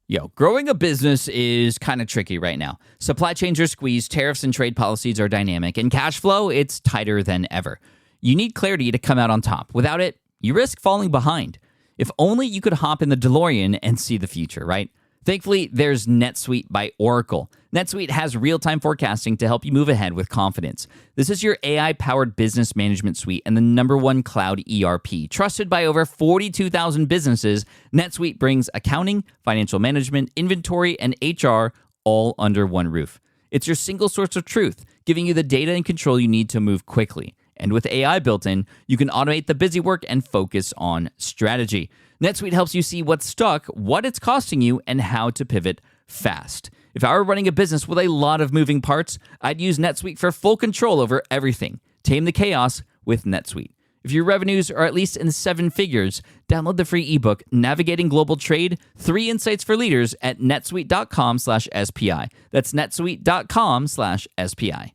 Yo, growing a business is kind of tricky right now. Supply chains are squeezed, tariffs and trade policies are dynamic, and cash flow, it's tighter than ever. You need clarity to come out on top. Without it, you risk falling behind. If only you could hop in the DeLorean and see the future, right? Thankfully, there's NetSuite by Oracle. NetSuite has real-time forecasting to help you move ahead with confidence. This is your AI-powered business management suite and the #1 cloud ERP. Trusted by over 42,000 businesses, NetSuite brings accounting, financial management, inventory, and HR all under one roof. It's your single source of truth, giving you the data and control you need to move quickly. And with AI built in, you can automate the busy work and focus on strategy. NetSuite helps you see what's stuck, what it's costing you, and how to pivot fast. If I were running a business with a lot of moving parts, I'd use NetSuite for full control over everything. Tame the chaos with NetSuite. If your revenues are at least in 7 figures, download the free ebook, Navigating Global Trade, 3 Insights for Leaders at netsuite.com/SPI. That's netsuite.com/SPI.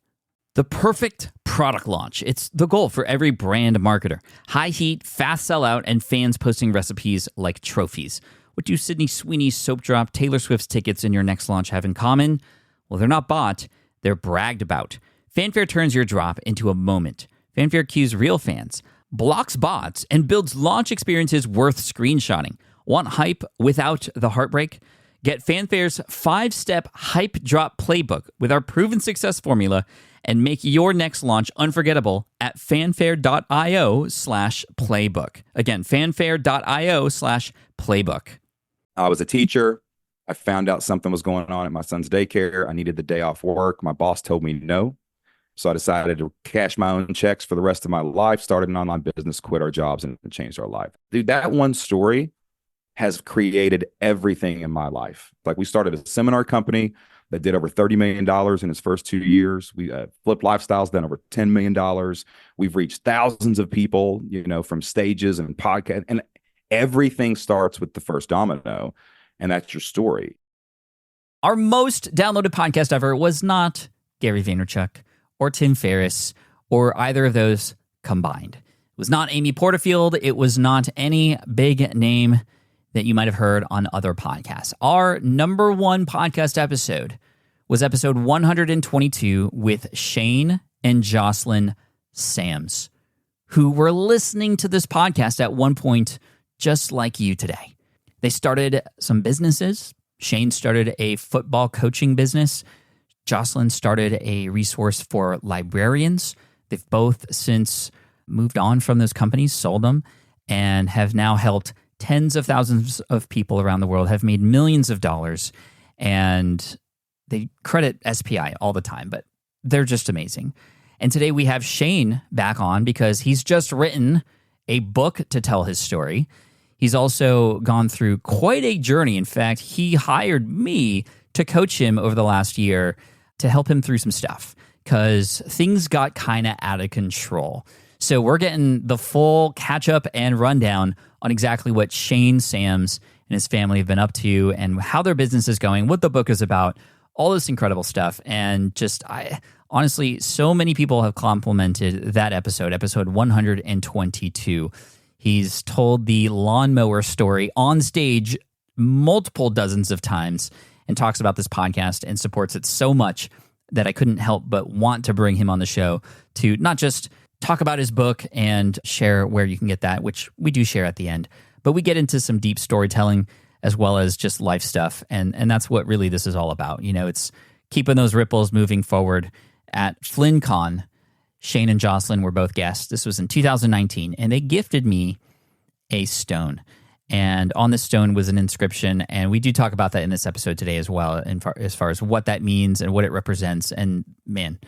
The perfect product launch. It's the goal for every brand marketer. High heat, fast sellout, and fans posting recipes like trophies. What do Sydney Sweeney's soap drop, Taylor Swift's tickets, and your next launch have in common? Well, they're not bought, they're bragged about. Fanfare turns your drop into a moment. Fanfare cues real fans, blocks bots, and builds launch experiences worth screenshotting. Want hype without the heartbreak? Get Fanfare's 5-step hype drop playbook with our proven success formula and make your next launch unforgettable at fanfare.io/playbook. Again, fanfare.io/playbook. I was a teacher. I found out something was going on at my son's daycare. I needed the day off work. My boss told me no. So I decided to cash my own checks for the rest of my life, started an online business, quit our jobs, and changed our life. Dude, that one story has created everything in my life. Like, we started a seminar company that did over $30 million in its first 2 years. We Flip Lifestyles done over $10 million. We've reached thousands of people, from stages and podcasts. And everything starts with the first domino. And that's your story. Our most downloaded podcast ever was not Gary Vaynerchuk or Tim Ferriss or either of those combined. It was not Amy Porterfield. It was not any big name that you might have heard on other podcasts. Our #1 podcast episode was episode 122 with Shane and Jocelyn Sams, who were listening to this podcast at one point just like you today. They started some businesses. Shane started a football coaching business. Jocelyn started a resource for librarians. They've both since moved on from those companies, sold them, and have now helped tens of thousands of people around the world, have made millions of dollars, and they credit SPI all the time, but they're just amazing. And today we have Shane back on because he's just written a book to tell his story. He's also gone through quite a journey. In fact, he hired me to coach him over the last year to help him through some stuff because things got kind of out of control. So we're getting the full catch-up and rundown on exactly what Shane Sams and his family have been up to and how their business is going, what the book is about, all this incredible stuff. And honestly, so many people have complimented that episode 122. He's told the lawnmower story on stage multiple dozens of times and talks about this podcast and supports it so much that I couldn't help but want to bring him on the show to not just talk about his book and share where you can get that, which we do share at the end, but we get into some deep storytelling as well as just life stuff. And that's what really this is all about. It's keeping those ripples moving forward. At FlynnCon, Shane and Jocelyn were both guests. This was in 2019, and they gifted me a stone. And on this stone was an inscription, and we do talk about that in this episode today as well, as far as what that means and what it represents. And man,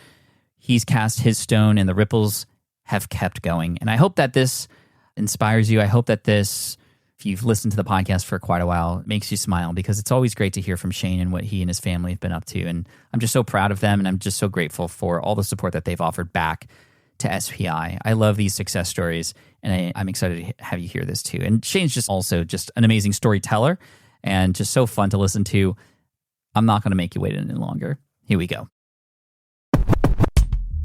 he's cast his stone, and the ripples have kept going. And I hope that this inspires you. I hope that this, if you've listened to the podcast for quite a while, makes you smile, because it's always great to hear from Shane and what he and his family have been up to. And I'm just so proud of them, and I'm just so grateful for all the support that they've offered back to SPI. I love these success stories, and I'm excited to have you hear this too. And Shane's just also just an amazing storyteller and just so fun to listen to. I'm not going to make you wait any longer. Here we go.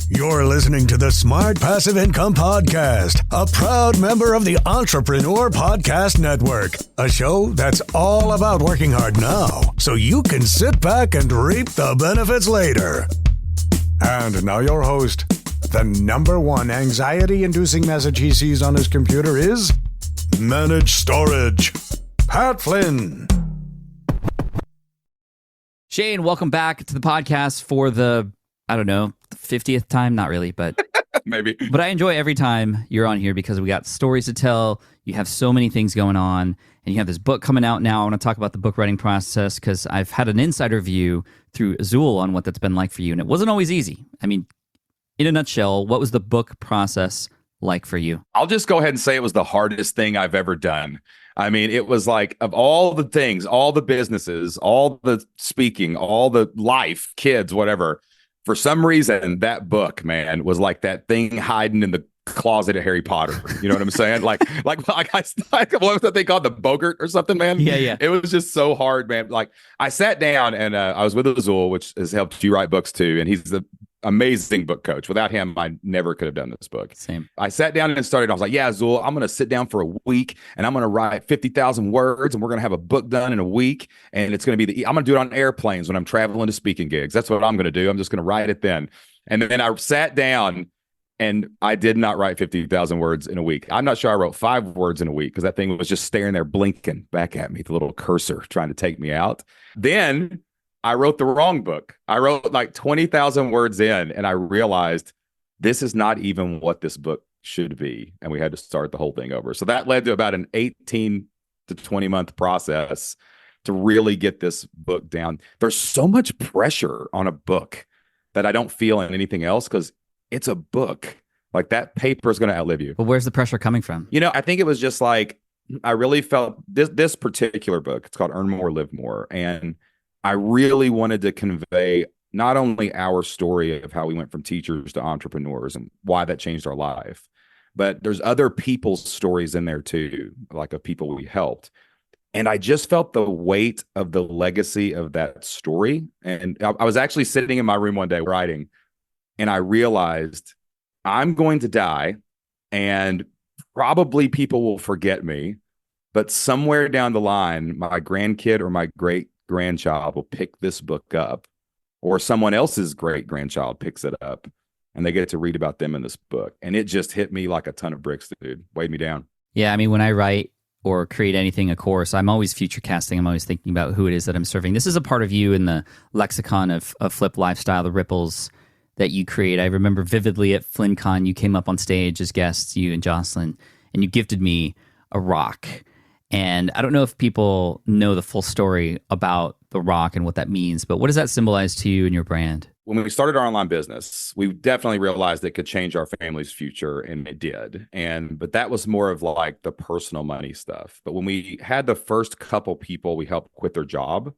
You're listening to the Smart Passive Income Podcast, a proud member of the Entrepreneur Podcast Network, a show that's all about working hard now so you can sit back and reap the benefits later. And now your host. The number one anxiety-inducing message he sees on his computer is managed storage. Pat Flynn. Shane, welcome back to the podcast for the 50th time. Not really, but Maybe. But I enjoy every time you're on here because we got stories to tell. You have so many things going on, and you have this book coming out now. I want to talk about the book writing process because I've had an insider view through Azul on what that's been like for you, and it wasn't always easy. I mean, in a nutshell, what was the book process like for you? I'll just go ahead and say it was the hardest thing I've ever done. I mean, it was like, of all the things, all the businesses, all the speaking, all the life, kids, whatever, for some reason, that book, man, was like that thing hiding in the closet of Harry Potter. You know what I'm saying? like what was that thing called? The Bogart or something, man? Yeah. It was just so hard, man. Like, I sat down and I was with Azul, which has helped you write books too. And he's the amazing book coach. Without him, I never could have done this book. Same. I sat down and started. I was like, yeah, Azul, I'm going to sit down for a week and I'm going to write 50,000 words and we're going to have a book done in a week. And it's going to be I'm going to do it on airplanes when I'm traveling to speaking gigs. That's what I'm going to do. I'm just going to write it then. And then I sat down and I did not write 50,000 words in a week. I'm not sure I wrote 5 words in a week because that thing was just staring there blinking back at me, the little cursor trying to take me out. Then I wrote the wrong book. I wrote like 20,000 words in, and I realized this is not even what this book should be. And we had to start the whole thing over. So that led to about an 18 to 20 month process to really get this book down. There's so much pressure on a book that I don't feel in anything else because it's a book. Like, that paper is going to outlive you. But where's the pressure coming from? You know, I think it was just like, I really felt this particular book, it's called Earn More, Live More. And I really wanted to convey not only our story of how we went from teachers to entrepreneurs and why that changed our life, but there's other people's stories in there too, like of people we helped. And I just felt the weight of the legacy of that story. And I was actually sitting in my room one day writing, and I realized I'm going to die and probably people will forget me, but somewhere down the line, my grandkid or my great grandchild will pick this book up, or someone else's great grandchild picks it up, and they get to read about them in this book. And it just hit me like a ton of bricks, dude. Weighed me down. Yeah, I mean, when I write or create anything, a course, I'm always future casting. I'm always thinking about who it is that I'm serving. This is a part of you in the lexicon of Flip Lifestyle, the ripples that you create. I remember vividly at FlynnCon, you came up on stage as guests, you and Jocelyn, and you gifted me a rock. And I don't know if people know the full story about the rock and what that means, but what does that symbolize to you and your brand? When we started our online business, we definitely realized it could change our family's future, and it did. But that was more of like the personal money stuff. But when we had the first couple people we helped quit their job,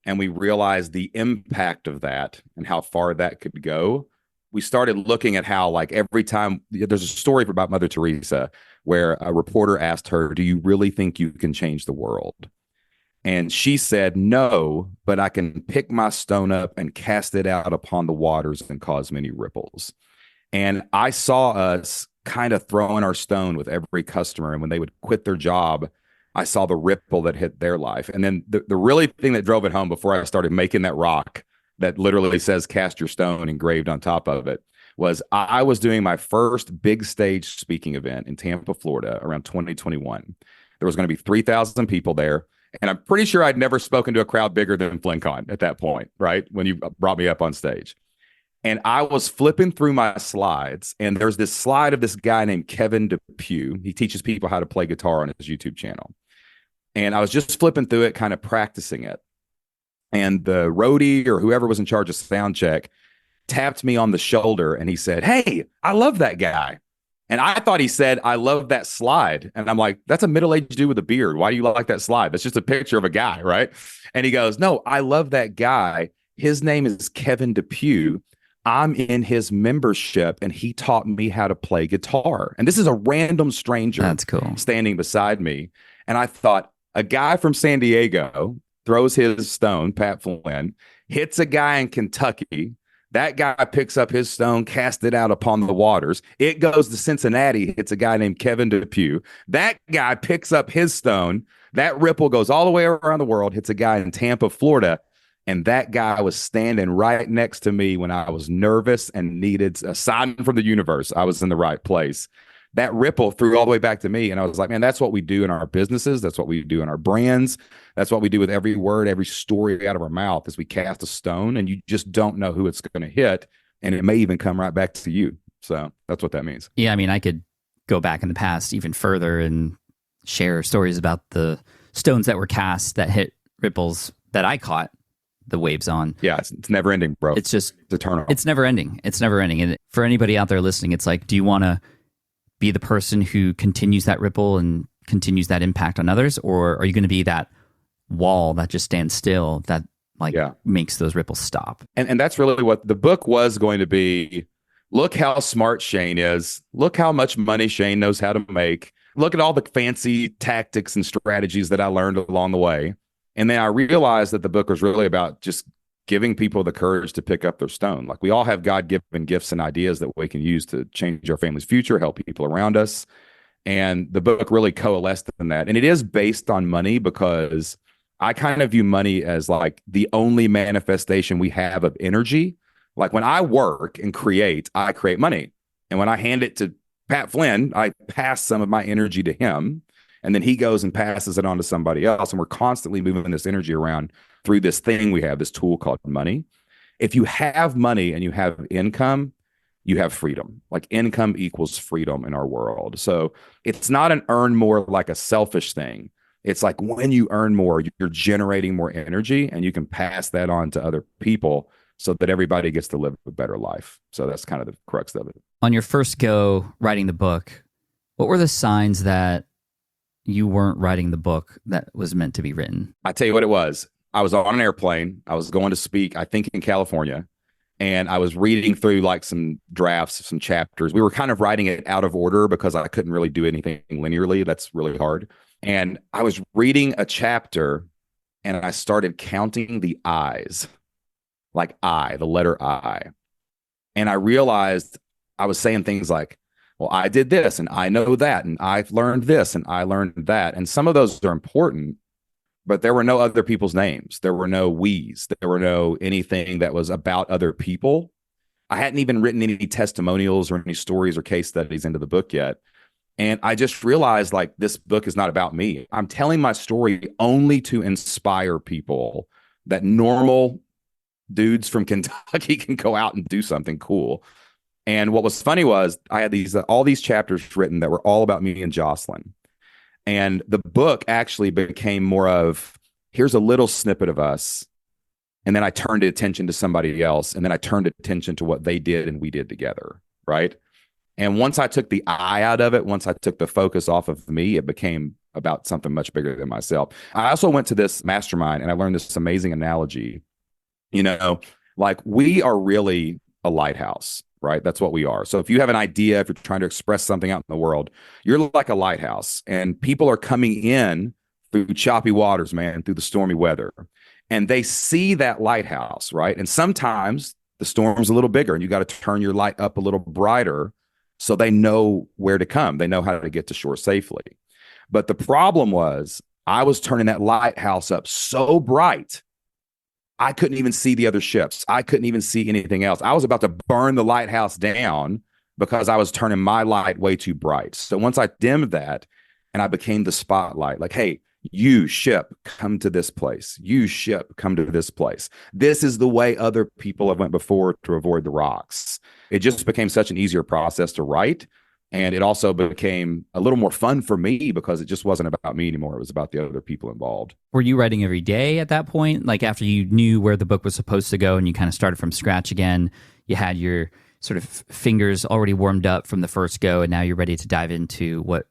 and we realized the impact of that and how far that could go, we started looking at how, like, every time there's a story about Mother Teresa where a reporter asked her, do you really think you can change the world? And she said, no, but I can pick my stone up and cast it out upon the waters and cause many ripples. And I saw us kind of throwing our stone with every customer. And when they would quit their job, I saw the ripple that hit their life. And then the really thing that drove it home before I started making that rock that literally says cast your stone engraved on top of it was I was doing my first big stage speaking event in Tampa, Florida around 2021. There was going to be 3,000 people there. And I'm pretty sure I'd never spoken to a crowd bigger than FlynnCon at that point, right? When you brought me up on stage. And I was flipping through my slides, and there's this slide of this guy named Kevin DePew. He teaches people how to play guitar on his YouTube channel. And I was just flipping through it, kind of practicing it. And the roadie or whoever was in charge of sound check tapped me on the shoulder, and he said, hey, I love that guy. And I thought he said, I love that slide. And I'm like, that's a middle-aged dude with a beard. Why do you like that slide? That's just a picture of a guy, right? And he goes, no, I love that guy. His name is Kevin DePew. I'm in his membership, and he taught me how to play guitar. And this is a random stranger. That's cool. Standing beside me. And I thought, a guy from San Diego throws his stone, Pat Flynn, hits a guy in Kentucky That guy picks up his stone, casts it out upon the waters. It goes to Cincinnati, hits a guy named Kevin Depew. That guy picks up his stone. That ripple goes all the way around the world, hits a guy in Tampa, Florida. And that guy was standing right next to me when I was nervous and needed a sign from the universe. I was in the right place. That ripple threw all the way back to me. And I was like, man, that's what we do in our businesses. That's what we do in our brands. That's what we do with every word, every story out of our mouth is we cast a stone and you just don't know who it's going to hit. And it may even come right back to you. So that's what that means. Yeah. I mean, I could go back in the past even further and share stories about the stones that were cast that hit ripples that I caught the waves on. Yeah. It's never ending, bro. It's just it's eternal. It's never ending. It's never ending. And for anybody out there listening, it's like, do you want to be the person who continues that ripple and continues that impact on others? Or are you going to be that wall that just stands still that makes those ripples stop? And that's really what the book was going to be. Look how smart Shane is. Look how much money Shane knows how to make. Look at all the fancy tactics and strategies that I learned along the way. And then I realized that the book was really about just giving people the courage to pick up their stone. Like we all have God-given gifts and ideas that we can use to change our family's future, help people around us. And the book really coalesced in that. And it is based on money because I kind of view money as like the only manifestation we have of energy. Like when I work and create, I create money. And when I hand it to Pat Flynn, I pass some of my energy to him. And then he goes and passes it on to somebody else. And we're constantly moving this energy around through this thing we have, this tool called money. If you have money and you have income, you have freedom. Like income equals freedom in our world. So it's not an earn more like a selfish thing. It's like when you earn more, you're generating more energy and you can pass that on to other people so that everybody gets to live a better life. So that's kind of the crux of it. On your first go writing the book, what were the signs that you weren't writing the book that was meant to be written? I tell you what it was. I was on an airplane. I was going to speak, I think in California, and I was reading through like some drafts, some chapters. We were kind of writing it out of order because I couldn't really do anything linearly. That's really hard. And I was reading a chapter and I started counting the I's, like I, the letter I. And I realized I was saying things like, well, I did this and I know that and I've learned this and I learned that. And some of those are important, but there were no other people's names. There were no we's. There were no anything that was about other people. I hadn't even written any testimonials or any stories or case studies into the book yet. And I just realized like this book is not about me. I'm telling my story only to inspire people that normal dudes from Kentucky can go out and do something cool. And what was funny was I had all these chapters written that were all about me and Jocelyn. And the book actually became more of, here's a little snippet of us. And then I turned attention to somebody else. And then I turned attention to what they did and we did together. Right. And once I took the I out of it, once I took the focus off of me, it became about something much bigger than myself. I also went to this mastermind and I learned this amazing analogy. You know, like we are really a lighthouse. Right? That's what we are. So if you have an idea, if you're trying to express something out in the world, you're like a lighthouse and people are coming in through choppy waters, man, through the stormy weather. And they see that lighthouse, right? And sometimes the storm's a little bigger and you got to turn your light up a little brighter so they know where to come. They know how to get to shore safely. But the problem was I was turning that lighthouse up so bright I couldn't even see the other ships. I couldn't even see anything else. I was about to burn the lighthouse down because I was turning my light way too bright. So once I dimmed that and I became the spotlight, like, hey, you ship, come to this place. You ship, come to this place. This is the way other people have went before to avoid the rocks. It just became such an easier process to write. And it also became a little more fun for me because it just wasn't about me anymore. It was about the other people involved. Were you writing every day at that point? Like after you knew where the book was supposed to go and you kind of started from scratch again, you had your sort of fingers already warmed up from the first go, and now you're ready to dive into what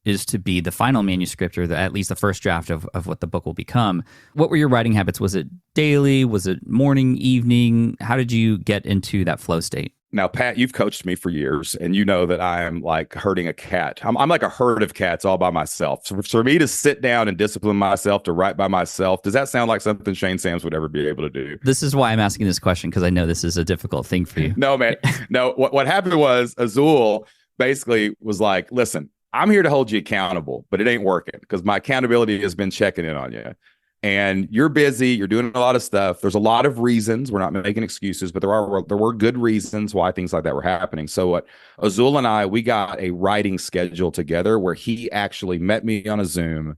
is to be the final manuscript or at least the first draft of what the book will become. What were your writing habits? Was it daily? Was it morning, evening? How did you get into that flow state? Now, Pat, you've coached me for years, and you know that I am like herding a cat. I'm like a herd of cats all by myself. So for me to sit down and discipline myself to write by myself, does that sound like something Shane Sams would ever be able to do? This is why I'm asking this question, because I know this is a difficult thing for you. No, man. No, what happened was Azul basically was like, listen, I'm here to hold you accountable, but it ain't working because my accountability has been checking in on you. And you're busy, you're doing a lot of stuff. There's a lot of reasons. We're not making excuses, but there were good reasons why things like that were happening. So what Azul and I, we got a writing schedule together where he actually met me on a Zoom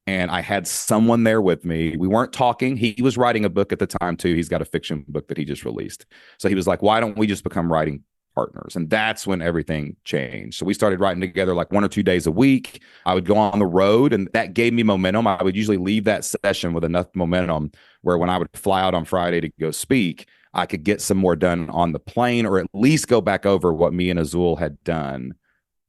and I had someone there with me. We weren't talking. He was writing a book at the time too. He's got a fiction book that he just released. So he was like, why don't we just become writing partners? And that's when everything changed. So we started writing together like 1 or 2 days a week. I would go on the road and that gave me momentum. I would usually leave that session with enough momentum where when I would fly out on Friday to go speak, I could get some more done on the plane or at least go back over what me and Azul had done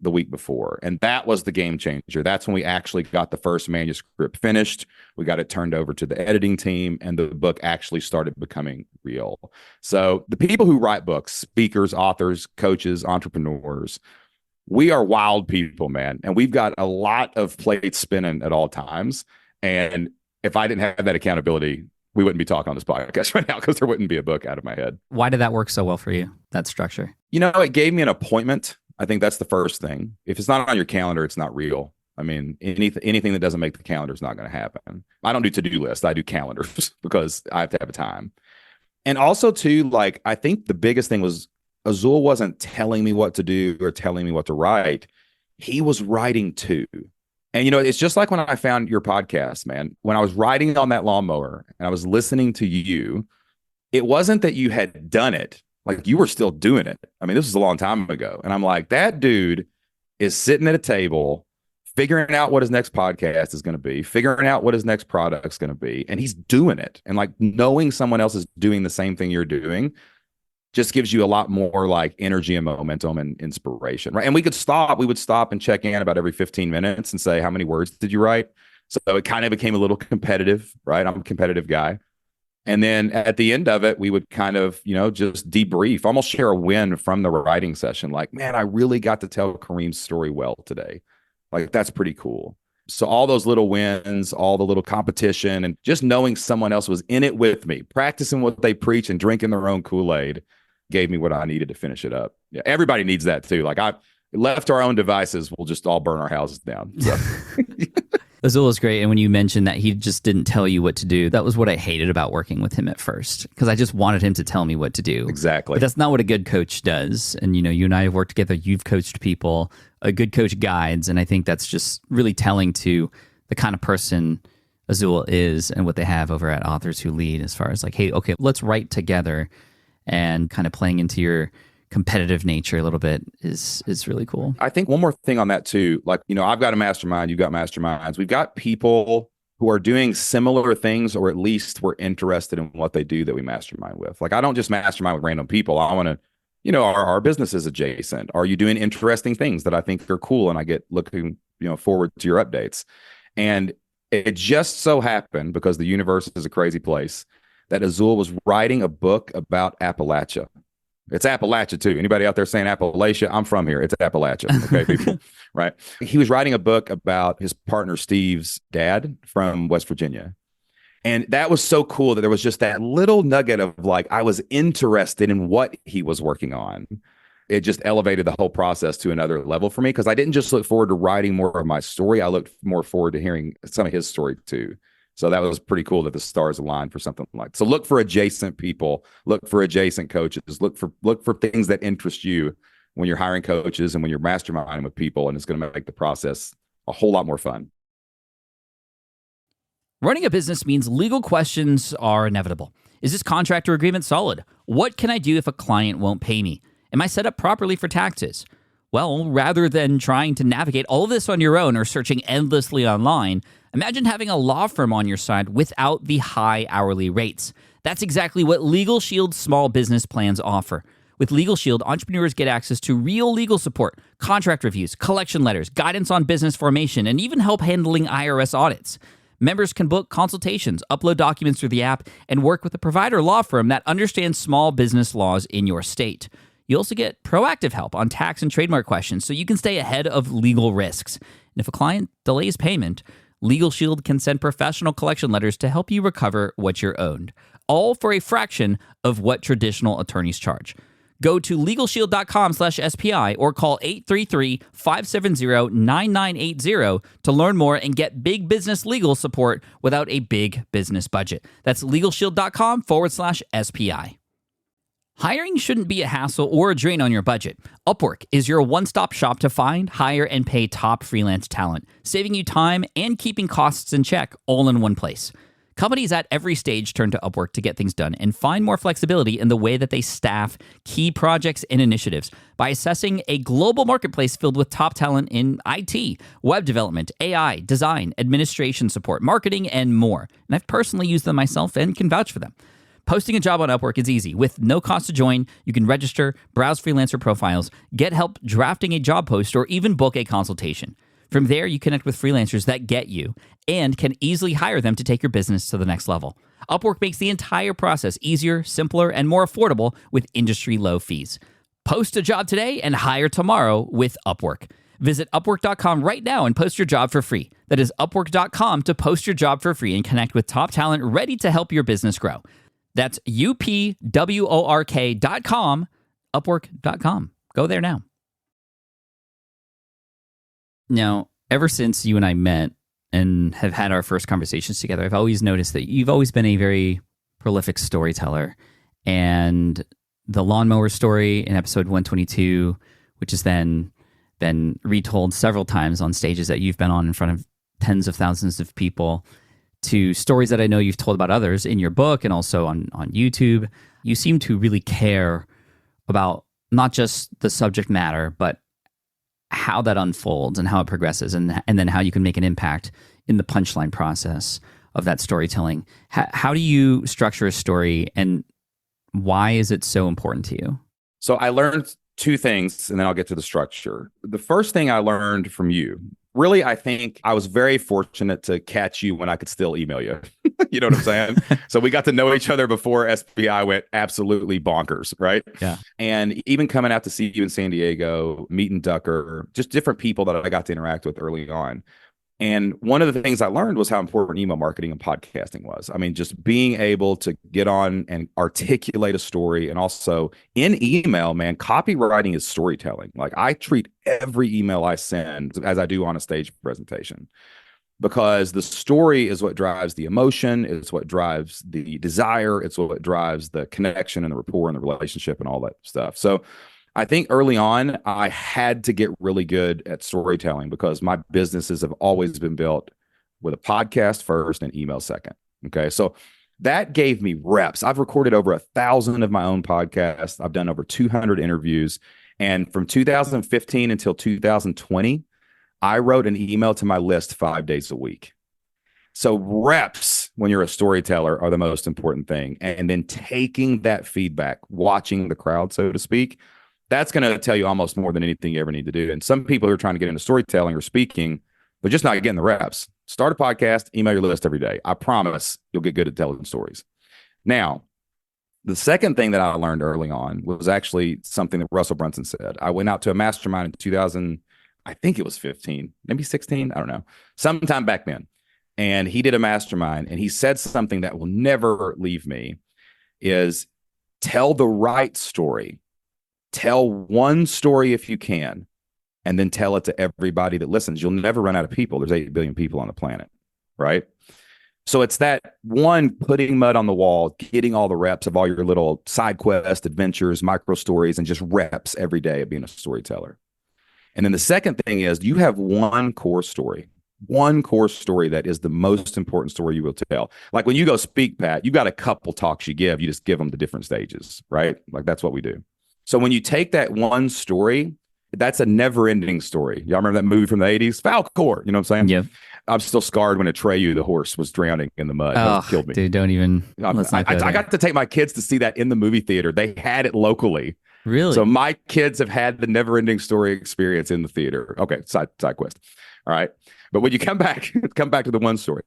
the week before. And that was the game changer. That's when we actually got the first manuscript finished. We got it turned over to the editing team and the book actually started becoming real. So the people who write books, speakers, authors, coaches, entrepreneurs, we are wild people, man. And we've got a lot of plates spinning at all times. And if I didn't have that accountability, we wouldn't be talking on this podcast right now because there wouldn't be a book out of my head. Why did that work so well for you, that structure? You know, it gave me an appointment. I think that's the first thing. If it's not on your calendar, it's not real. I mean, anything that doesn't make the calendar is not going to happen. I don't do to-do lists. I do calendars because I have to have a time. And also, too, like, I think the biggest thing was Azul wasn't telling me what to do or telling me what to write. He was writing too. And, you know, it's just like when I found your podcast, man. When I was riding on that lawnmower and I was listening to you, it wasn't that you had done it. Like you were still doing it. I mean, this was a long time ago. And I'm like, that dude is sitting at a table, figuring out what his next podcast is going to be, figuring out what his next product is going to be. And he's doing it. And like knowing someone else is doing the same thing you're doing just gives you a lot more like energy and momentum and inspiration. Right. And we would stop and check in about every 15 minutes and say, how many words did you write? So it kind of became a little competitive, right? I'm a competitive guy. And then at the end of it, we would kind of, you know, just debrief, almost share a win from the writing session. Like, man, I really got to tell Kareem's story well today. Like, that's pretty cool. So all those little wins, all the little competition, and just knowing someone else was in it with me, practicing what they preach and drinking their own Kool-Aid gave me what I needed to finish it up. Yeah, everybody needs that too. Like, I left to our own devices, we'll just all burn our houses down. So. Azul is great. And when you mentioned that he just didn't tell you what to do, that was what I hated about working with him at first, because I just wanted him to tell me what to do. Exactly. But that's not what a good coach does. And, you know, you and I have worked together. You've coached people. A good coach guides. And I think that's just really telling to the kind of person Azul is and what they have over at Authors Who Lead as far as like, hey, okay, let's write together, and kind of playing into your competitive nature a little bit is really cool. I think one more thing on that too, like, you know, I've got a mastermind, you've got masterminds. We've got people who are doing similar things, or at least we're interested in what they do that we mastermind with. Like, I don't just mastermind with random people. I want to, you know, our business is adjacent. Are you doing interesting things that I think are cool? And I get looking, you know, forward to your updates. And it just so happened, because the universe is a crazy place, that Azul was writing a book about Appalachia. It's Appalachia too. Anybody out there saying Appalachia? I'm from here. It's Appalachia. Okay, people. Right. He was writing a book about his partner Steve's dad from West Virginia. And that was so cool that there was just that little nugget of like, I was interested in what he was working on. It just elevated the whole process to another level for me, because I didn't just look forward to writing more of my story. I looked more forward to hearing some of his story too. So that was pretty cool that the stars aligned for something like that. So look for adjacent people, look for adjacent coaches, look for things that interest you when you're hiring coaches and when you're masterminding with people, and it's going to make the process a whole lot more fun. Running a business means legal questions are inevitable. Is this contract or agreement solid? What can I do if a client won't pay me? Am I set up properly for taxes? Well, rather than trying to navigate all of this on your own or searching endlessly online, imagine having a law firm on your side without the high hourly rates. That's exactly what Legal Shield's small business plans offer. With Legal Shield, entrepreneurs get access to real legal support, contract reviews, collection letters, guidance on business formation, and even help handling IRS audits. Members can book consultations, upload documents through the app, and work with a provider law firm that understands small business laws in your state. You also get proactive help on tax and trademark questions so you can stay ahead of legal risks. And if a client delays payment, Legal Shield can send professional collection letters to help you recover what you're owed, all for a fraction of what traditional attorneys charge. Go to LegalShield.com/SPI or call 833-570-9980 to learn more and get big business legal support without a big business budget. That's LegalShield.com/SPI. Hiring shouldn't be a hassle or a drain on your budget. Upwork is your one-stop shop to find, hire, and pay top freelance talent, saving you time and keeping costs in check all in one place. Companies at every stage turn to Upwork to get things done and find more flexibility in the way that they staff key projects and initiatives by assessing a global marketplace filled with top talent in IT, web development, AI, design, administration support, marketing, and more. And I've personally used them myself and can vouch for them. Posting a job on Upwork is easy. With no cost to join, you can register, browse freelancer profiles, get help drafting a job post, or even book a consultation. From there, you connect with freelancers that get you and can easily hire them to take your business to the next level. Upwork makes the entire process easier, simpler, and more affordable with industry-low fees. Post a job today and hire tomorrow with Upwork. Visit Upwork.com right now and post your job for free. That is Upwork.com to post your job for free and connect with top talent ready to help your business grow. That's UPWORK.com, Upwork.com. Go there now. Now, ever since you and I met and have had our first conversations together, I've always noticed that you've always been a very prolific storyteller. And the lawnmower story in episode 122, which has then been retold several times on stages that you've been on in front of tens of thousands of people, to stories that I know you've told about others in your book and also on YouTube. You seem to really care about not just the subject matter, but how that unfolds and how it progresses, and then how you can make an impact in the punchline process of that storytelling. How do you structure a story, and why is it so important to you? So I learned two things, and then I'll get to the structure. The first thing I learned from you, really, I think I was very fortunate to catch you when I could still email you. You know what I'm saying? So we got to know each other before SPI went absolutely bonkers, right? Yeah. And even coming out to see you in San Diego, meeting Ducker, just different people that I got to interact with early on. And one of the things I learned was how important email marketing and podcasting was. I mean, just being able to get on and articulate a story. And also in email, man, copywriting is storytelling. Like, I treat every email I send as I do on a stage presentation, because the story is what drives the emotion. It's what drives the desire. It's what drives the connection and the rapport and the relationship and all that stuff. So I think early on, I had to get really good at storytelling, because my businesses have always been built with a podcast first and email second. Okay. So that gave me reps. I've recorded over 1,000 of my own podcasts. I've done over 200 interviews. And from 2015 until 2020, I wrote an email to my list 5 days a week. So reps, when you're a storyteller, are the most important thing. And then taking that feedback, watching the crowd, so to speak, that's going to tell you almost more than anything you ever need to do. And some people who are trying to get into storytelling or speaking, they're just not getting the reps. Start a podcast, email your list every day. I promise you'll get good at telling stories. Now, the second thing that I learned early on was actually something that Russell Brunson said. I went out to a mastermind in 2000, I think it was 15, maybe 16. I don't know. Sometime back then. And he did a mastermind, and he said something that will never leave me, is tell the right story. Tell one story if you can, and then tell it to everybody that listens. You'll never run out of people. There's 8 billion people on the planet, right? So it's that one, putting mud on the wall, getting all the reps of all your little side quest adventures, micro stories, and just reps every day of being a storyteller. And then the second thing is, you have one core story that is the most important story you will tell. Like when you go speak, Pat, you got a couple talks you give. You just give them to different stages, right? Like that's what we do. So when you take that one story, that's a never-ending story. Y'all remember that movie from the 80s? Falcor, you know what I'm saying? Yeah. I'm still scarred when Atreyu, the horse, was drowning in the mud. That killed me. Dude, don't even. I got to take my kids to see that in the movie theater. They had it locally. Really? So my kids have had the never-ending story experience in the theater. Okay, side quest. All right. But when you come back to the one story,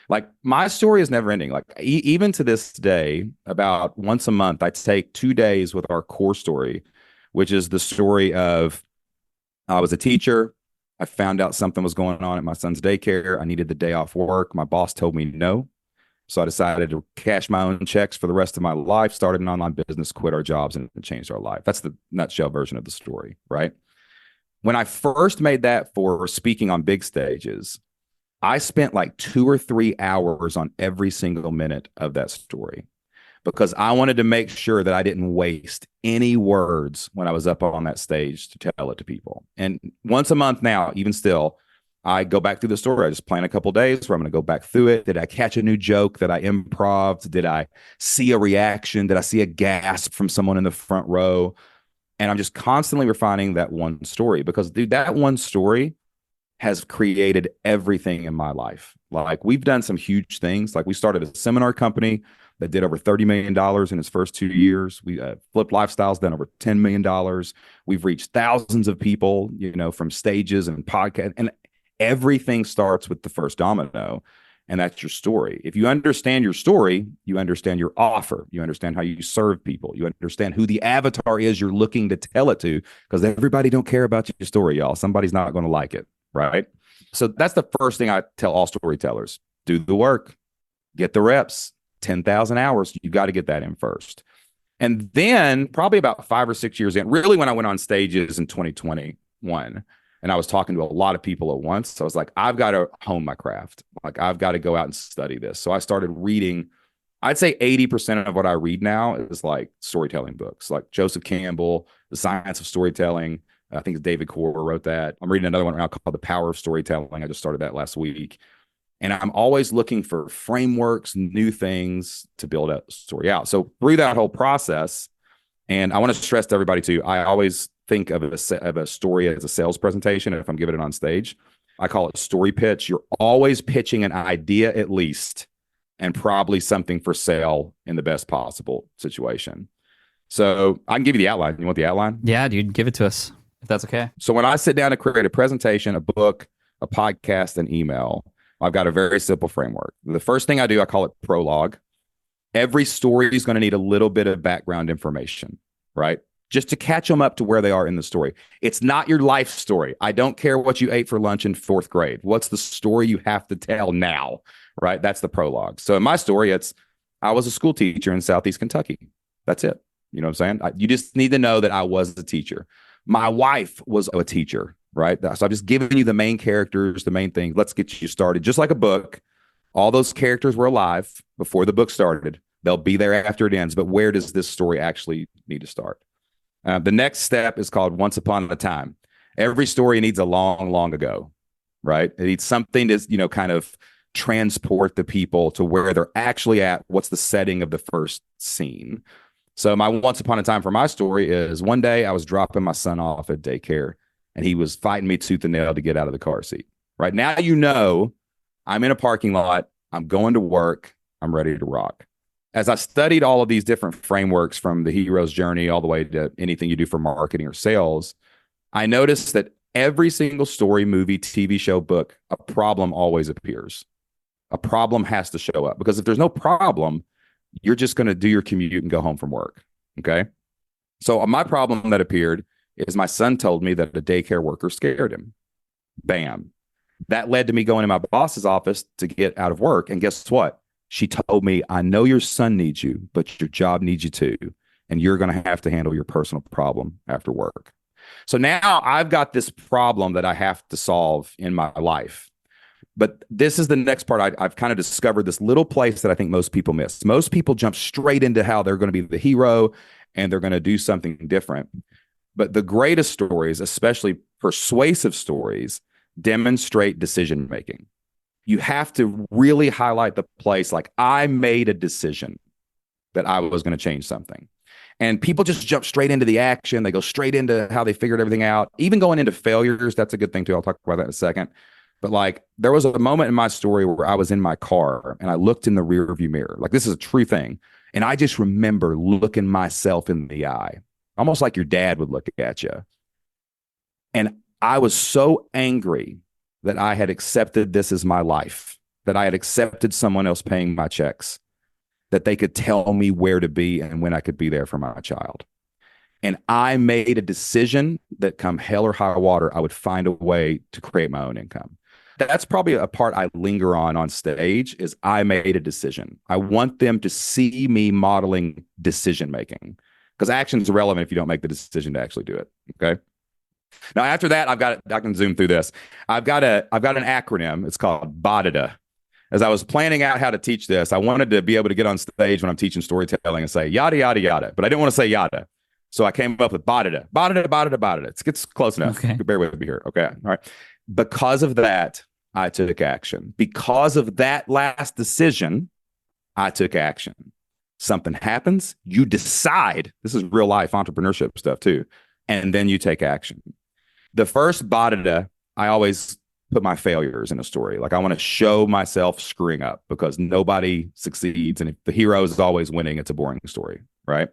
like my story is never ending. Like even to this day, about once a month, I take 2 days with our core story which is the story of I was a teacher. I found out something was going on at my son's daycare. I needed the day off work. My boss told me no. So I decided to cash my own checks for the rest of my life, started an online business, quit our jobs, and changed our life. That's the nutshell version of the story, right? When I first made that for speaking on big stages, I spent like 2 or 3 hours on every single minute of that story because I wanted to make sure that I didn't waste any words when I was up on that stage to tell it to people. And once a month now, even still, I go back through the story. I just plan a couple of days where I'm going to go back through it. Did I catch a new joke that I improv'd? Did I see a reaction? Did I see a gasp from someone in the front row? And I'm just constantly refining that one story because, dude, that one story has created everything in my life. Like, we've done some huge things. Like, we started a seminar company that did over $30 million in its first 2 years. We Flipped Lifestyles, done over $10 million. We've reached thousands of people, from stages and podcasts. And everything starts with the first domino. And that's your story. If you understand your story, you understand your offer. You understand how you serve people. You understand who the avatar is you're looking to tell it to, because everybody don't care about your story, y'all. Somebody's not going to like it, right? So that's the first thing I tell all storytellers. Do the work. Get the reps. 10,000 hours. You've got to get that in first. And then probably about 5 or 6 years in, really when I went on stages in 2021, and I was talking to a lot of people at once. So I was like, I've got to hone my craft. Like, I've got to go out and study this. So I started reading. I'd say 80% of what I read now is like storytelling books, like Joseph Campbell, The Science of Storytelling. I think David Core wrote that. I'm reading another one right now called The Power of Storytelling. I just started that last week. And I'm always looking for frameworks, new things to build a story out. So through that whole process, and I want to stress to everybody too, I always think of a story as a sales presentation. If I'm giving it on stage, I call it story pitch. You're always pitching an idea at least, and probably something for sale in the best possible situation. So I can give you the outline. You want the outline? Yeah, dude, give it to us if that's okay. So when I sit down to create a presentation, a book, a podcast, an email, I've got a very simple framework. The first thing I do, I call it prologue. Every story is going to need a little bit of background information, right? Just to catch them up to where they are in the story. It's not your life story. I don't care what you ate for lunch in 4th grade. What's the story you have to tell now, right? That's the prologue. So in my story, I was a school teacher in Southeast Kentucky. That's it. You know what I'm saying? You just need to know that I was a teacher. My wife was a teacher, right? So I'm just giving you the main characters, the main things. Let's get you started. Just like a book, all those characters were alive before the book started. They'll be there after it ends. But where does this story actually need to start? The next step is called Once Upon a Time. Every story needs a long, long ago, right? It needs something to, kind of transport the people to where they're actually at. What's the setting of the first scene? So my Once Upon a Time for my story is one day I was dropping my son off at daycare and he was fighting me tooth and nail to get out of the car seat. Right now, I'm in a parking lot. I'm going to work. I'm ready to rock. As I studied all of these different frameworks from the hero's journey all the way to anything you do for marketing or sales, I noticed that every single story, movie, TV show, book, a problem always appears. A problem has to show up because if there's no problem, you're just going to do your commute and go home from work. Okay. So my problem that appeared is my son told me that a daycare worker scared him. Bam. That led to me going to my boss's office to get out of work. And guess what? She told me, I know your son needs you, but your job needs you too. And you're going to have to handle your personal problem after work. So now I've got this problem that I have to solve in my life. But this is the next part. I've kind of discovered this little place that I think most people miss. Most people jump straight into how they're going to be the hero and they're going to do something different. But the greatest stories, especially persuasive stories, demonstrate decision making. You have to really highlight the place like I made a decision that I was going to change something. And people just jump straight into the action. They go straight into how they figured everything out. Even going into failures, that's a good thing too. I'll talk about that in a second. But like there was a moment in my story where I was in my car and I looked in the rearview mirror. Like this is a true thing. And I just remember looking myself in the eye, almost like your dad would look at you. And I was so angry that I had accepted this as my life, that I had accepted someone else paying my checks, that they could tell me where to be and when I could be there for my child. And I made a decision that come hell or high water, I would find a way to create my own income. That's probably a part I linger on stage is I made a decision. I want them to see me modeling decision making because action is irrelevant if you don't make the decision to actually do it. Okay. Now, after that, I can zoom through this. I've got an acronym. It's called BODIDA. As I was planning out how to teach this, I wanted to be able to get on stage when I'm teaching storytelling and say yada, yada, yada, but I didn't want to say yada. So I came up with BODIDA, BODIDA, BODIDA, BODIDA. It's close enough. Okay. Bear with me here. Okay. All right. Because of that, I took action. Because of that last decision, I took action. Something happens, you decide. This is real life entrepreneurship stuff too. And then you take action. The first BODIDA, I always put my failures in a story. Like I want to show myself screwing up because nobody succeeds. And if the hero is always winning, it's a boring story, right?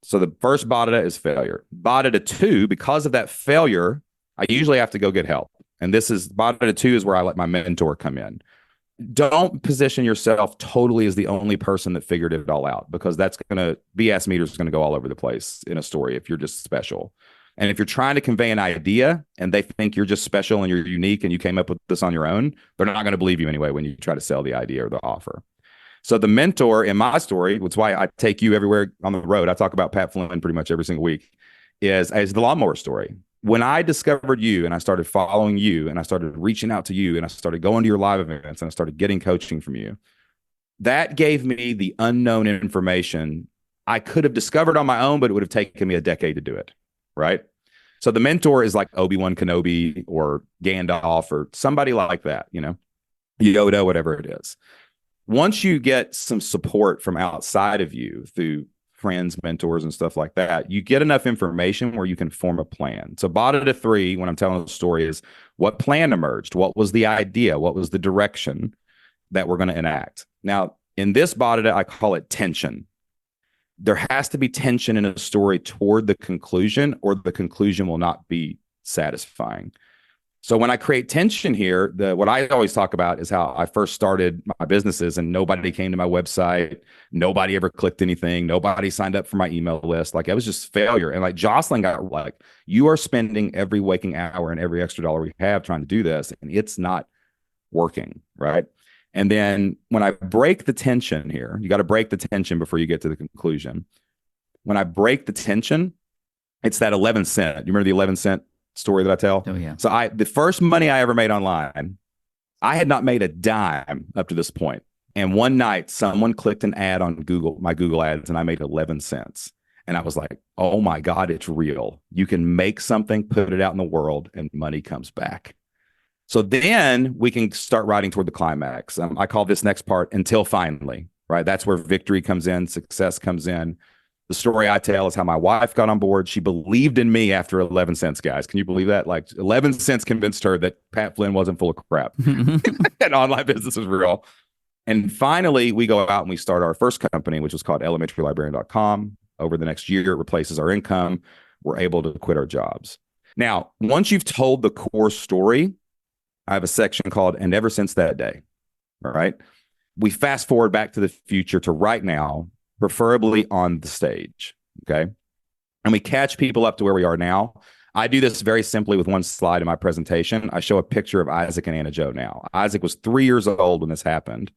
So the first BODIDA is failure. BODIDA 2, because of that failure, I usually have to go get help. And this is BODIDA 2 is where I let my mentor come in. Don't position yourself totally as the only person that figured it all out because that's going to, BS meter is going to go all over the place in a story if you're just special. And if you're trying to convey an idea and they think you're just special and you're unique and you came up with this on your own, they're not going to believe you anyway when you try to sell the idea or the offer. So the mentor in my story, which is why I take you everywhere on the road, I talk about Pat Flynn pretty much every single week, is the lawnmower story. When I discovered you and I started following you and I started reaching out to you and I started going to your live events and I started getting coaching from you, that gave me the unknown information I could have discovered on my own, but it would have taken me a decade to do it, right? So the mentor is like Obi-Wan Kenobi or Gandalf or somebody like that, Yoda, whatever it is. Once you get some support from outside of you through friends, mentors, and stuff like that, you get enough information where you can form a plan. So BODIDA 3, when I'm telling the story, is what plan emerged? What was the idea? What was the direction that we're going to enact? Now, in this BODIDA, I call it tension. There has to be tension in a story toward the conclusion, or the conclusion will not be satisfying. So when I create tension here, what I always talk about is how I first started my businesses and nobody came to my website. Nobody ever clicked anything. Nobody signed up for my email list. Like it was just failure. And like Jocelyn got like, you are spending every waking hour and every extra dollar we have trying to do this, and it's not working, right? And then when I break the tension here, you got to break the tension before you get to the conclusion. When I break the tension, it's that 11 cent. You remember the 11 cent story that I tell? Oh, yeah. So the first money I ever made online, I had not made a dime up to this point. And one night someone clicked an ad on my Google ads, and I made 11 cents. And I was like, oh my God, it's real. You can make something, put it out in the world, and money comes back. So then we can start riding toward the climax. I call this next part until finally, right? That's where victory comes in, success comes in. The story I tell is how my wife got on board. She believed in me after 11 cents, guys. Can you believe that? Like 11 cents convinced her that Pat Flynn wasn't full of crap and online business was real. And finally, we go out and we start our first company, which was called elementarylibrarian.com. Over the next year, it replaces our income. We're able to quit our jobs. Now, once you've told the core story, I have a section called "And Ever Since That Day." All right. We fast forward back to the future to right now, preferably on the stage. Okay. And we catch people up to where we are now. I do this very simply with one slide in my presentation. I show a picture of Isaac and Anna Jo now. Isaac was 3 years old when this happened,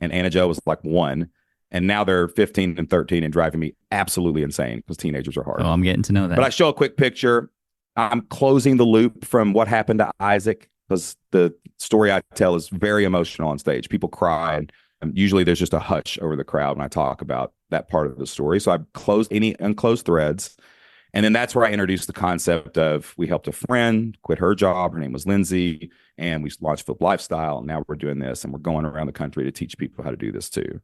and Anna Jo was like 1. And now they're 15 and 13 and driving me absolutely insane because teenagers are hard. Oh, I'm getting to know that. But I show a quick picture. I'm closing the loop from what happened to Isaac, because the story I tell is very emotional on stage. People cry, and usually there's just a hush over the crowd when I talk about that part of the story. So I close any unclosed threads. And then that's where I introduced the concept of, we helped a friend quit her job. Her name was Lindsay, and we launched Flip Lifestyle. And now we're doing this, and we're going around the country to teach people how to do this too.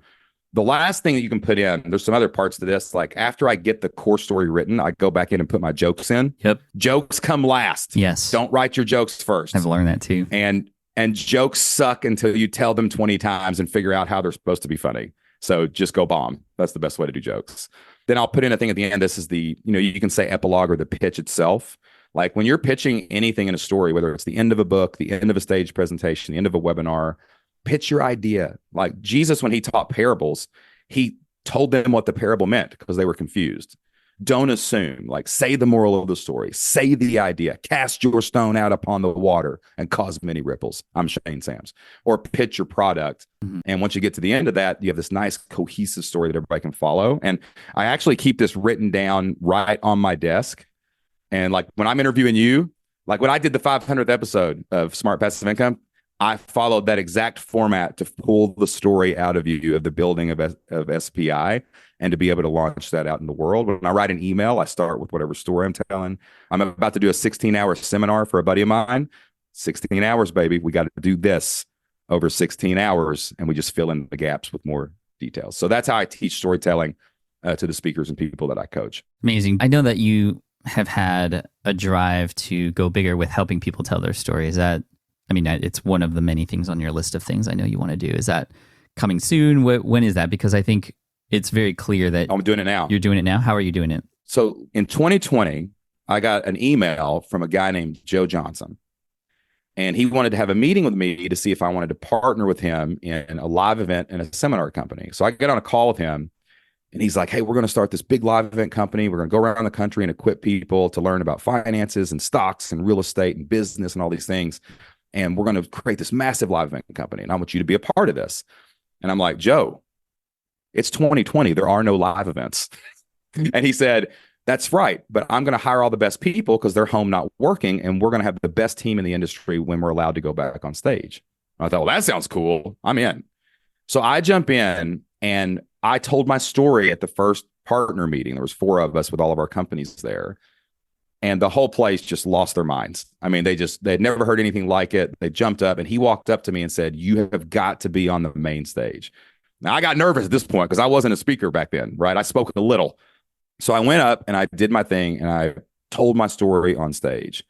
The last thing that you can put in, there's some other parts to this. Like after I get the core story written, I go back in and put my jokes in. Yep. Jokes come last. Yes. Don't write your jokes first. I've learned that too. And jokes suck until you tell them 20 times and figure out how they're supposed to be funny. So just go bomb. That's the best way to do jokes. Then I'll put in a thing at the end. This is the, you can say epilogue or the pitch itself. Like when you're pitching anything in a story, whether it's the end of a book, the end of a stage presentation, the end of a webinar, pitch your idea. Like Jesus, when he taught parables, he told them what the parable meant because they were confused. Don't assume, like say the moral of the story, say the idea, cast your stone out upon the water and cause many ripples. I'm Shane Sams. Or pitch your product. Mhm. And once you get to the end of that, you have this nice cohesive story that everybody can follow. And I actually keep this written down right on my desk. And like when I'm interviewing you, like when I did the 500th episode of Smart Passive Income, I followed that exact format to pull the story out of you of the building of SPI and to be able to launch that out in the world. When I write an email, I start with whatever story I'm telling. I'm about to do a 16-hour seminar for a buddy of mine. 16 hours, baby. We got to do this over 16 hours, and we just fill in the gaps with more details. So that's how I teach storytelling to the speakers and people that I coach. Amazing. I know that you have had a drive to go bigger with helping people tell their story. Is that, I mean, it's one of the many things on your list of things I know you want to do. Is that coming soon? When is that? Because I think it's very clear that I'm doing it now. You're doing it now? How are you doing it? So in 2020, I got an email from a guy named Joe Johnson. And he wanted to have a meeting with me to see if I wanted to partner with him in a live event in a seminar company. So I get on a call with him, and he's like, hey, we're going to start this big live event company. We're going to go around the country and equip people to learn about finances and stocks and real estate and business and all these things. And we're going to create this massive live event company. And I want you to be a part of this. And I'm like, Joe, it's 2020. There are no live events. And he said, that's right. But I'm going to hire all the best people because they're home not working. And we're going to have the best team in the industry when we're allowed to go back on stage. I thought, well, that sounds cool. I'm in. So I jump in and I told my story at the first partner meeting. There was 4 of us with all of our companies there. And the whole place just lost their minds. I mean, they'd never heard anything like it. They jumped up and he walked up to me and said, you have got to be on the main stage. Now, I got nervous at this point because I wasn't a speaker back then, right? I spoke a little. So I went up and I did my thing and I told my story on stage.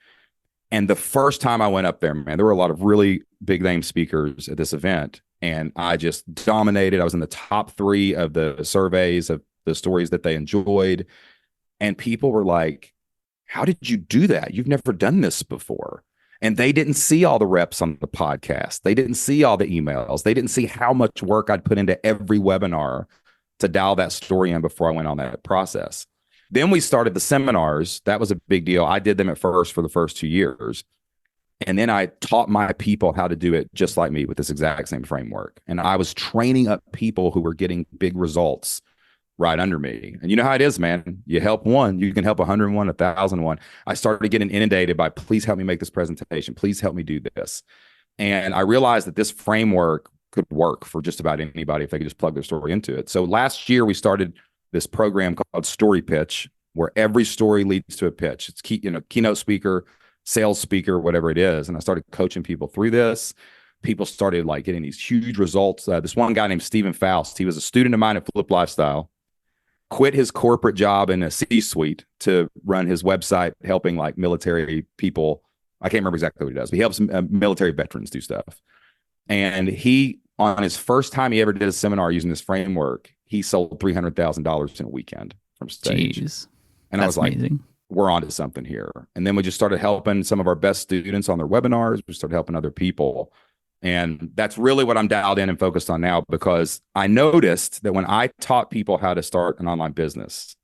And the first time I went up there, man, there were a lot of really big name speakers at this event. And I just dominated. I was in the top 3 of the surveys of the stories that they enjoyed. And people were like, how did you do that? You've never done this before. And they didn't see all the reps on the podcast. They didn't see all the emails. They didn't see how much work I'd put into every webinar to dial that story in before I went on that process. Then we started the seminars. That was a big deal. I did them at first for the first 2 years. And then I taught my people how to do it just like me with this exact same framework. And I was training up people who were getting big results right under me. And you know how it is, man. You help one, you can help 101, 1,001. I started getting inundated by, please help me make this presentation. Please help me do this. And I realized that this framework could work for just about anybody if they could just plug their story into it. So last year we started this program called Story Pitch, where every story leads to a pitch. It's keynote speaker, sales speaker, whatever it is. And I started coaching people through this. People started like getting these huge results. This one guy named Stephen Faust, he was a student of mine at Flip Lifestyle, quit his corporate job in a C-suite to run his website, helping like military people. I can't remember exactly what he does, but he helps military veterans do stuff. And he, on his first time he ever did a seminar using this framework, he sold $300,000 in a weekend from stage. Jeez. And That's I was like, amazing. We're onto something here. And then we just started helping some of our best students on their webinars. We started helping other people. And that's really what I'm dialed in and focused on now, because I noticed that when I taught people how to start an online business,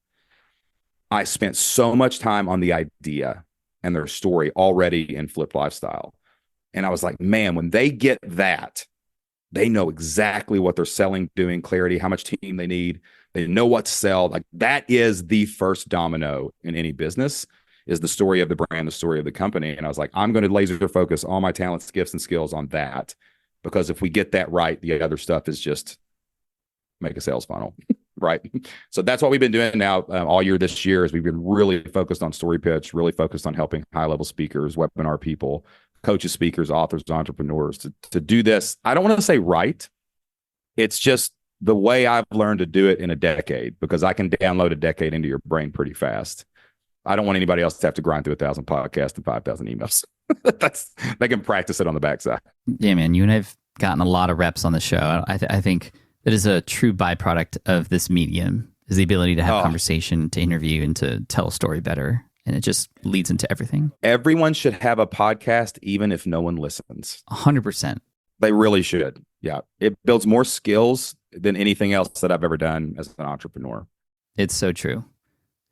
I spent so much time on the idea and their story already in Flip Lifestyle. And I was like, man, when they get that, they know exactly what they're selling, doing, clarity, how much team they need. They know what to sell. Like that is the first domino in any business, is the story of the brand, the story of the company. And I was like, I'm going to laser focus all my talents, gifts, and skills on that, because if we get that right, the other stuff is just make a sales funnel, right? So that's what we've been doing now all year this year, is we've been really focused on story pitch, really focused on helping high-level speakers, webinar people, coaches, speakers, authors, entrepreneurs to do this. I don't want to say right. It's just the way I've learned to do it in a decade, because I can download a decade into your brain pretty fast. I don't want anybody else to have to grind through 1,000 podcasts and 5,000 emails. They can practice it on the backside. Yeah, man, you and I've gotten a lot of reps on the show. I think that is a true byproduct of this medium, is the ability to have conversation, to interview, and to tell a story better. And it just leads into everything. Everyone should have a podcast, even if no one listens. 100%. They really should. Yeah. It builds more skills than anything else that I've ever done as an entrepreneur. It's so true.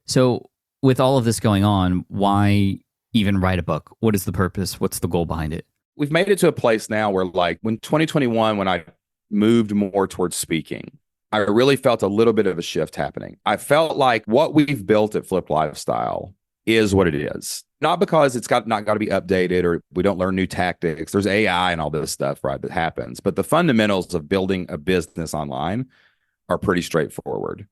So with all of this going on, why even write a book? What is the purpose? What's the goal behind it? We've made it to a place now where, like, when 2021, when I moved more towards speaking, I really felt a little bit of a shift happening. I felt like what we've built at Flip Lifestyle is what it is. Not because it's not got to be updated or we don't learn new tactics. There's AI and all this stuff, right, that happens. But the fundamentals of building a business online are pretty straightforward.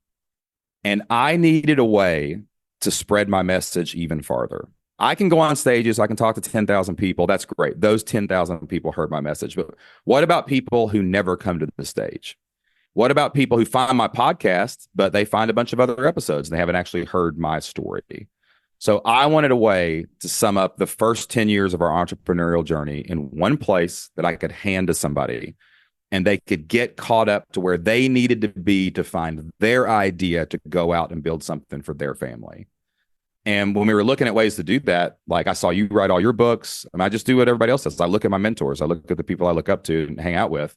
And I needed a way to spread my message even farther. I can go on stages. I can talk to 10,000 people. That's great. Those 10,000 people heard my message. But what about people who never come to the stage? What about people who find my podcast, but they find a bunch of other episodes and they haven't actually heard my story? So I wanted a way to sum up the first 10 years of our entrepreneurial journey in one place that I could hand to somebody and they could get caught up to where they needed to be to find their idea to go out and build something for their family. And when we were looking at ways to do that, like I saw you write all your books, and I just do what everybody else does. I look at my mentors, I look at the people I look up to and hang out with,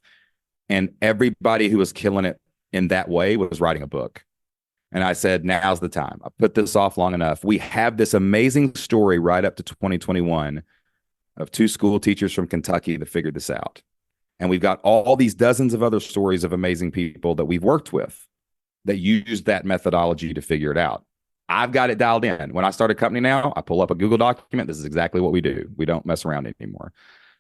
and everybody who was killing it in that way was writing a book. And I said, now's the time. I put this off long enough. We have this amazing story right up to 2021 of 2 school teachers from Kentucky that figured this out. And we've got all these dozens of other stories of amazing people that we've worked with that used that methodology to figure it out. I've got it dialed in. When I start a company now, I pull up a Google document. This is exactly what we do. We don't mess around anymore.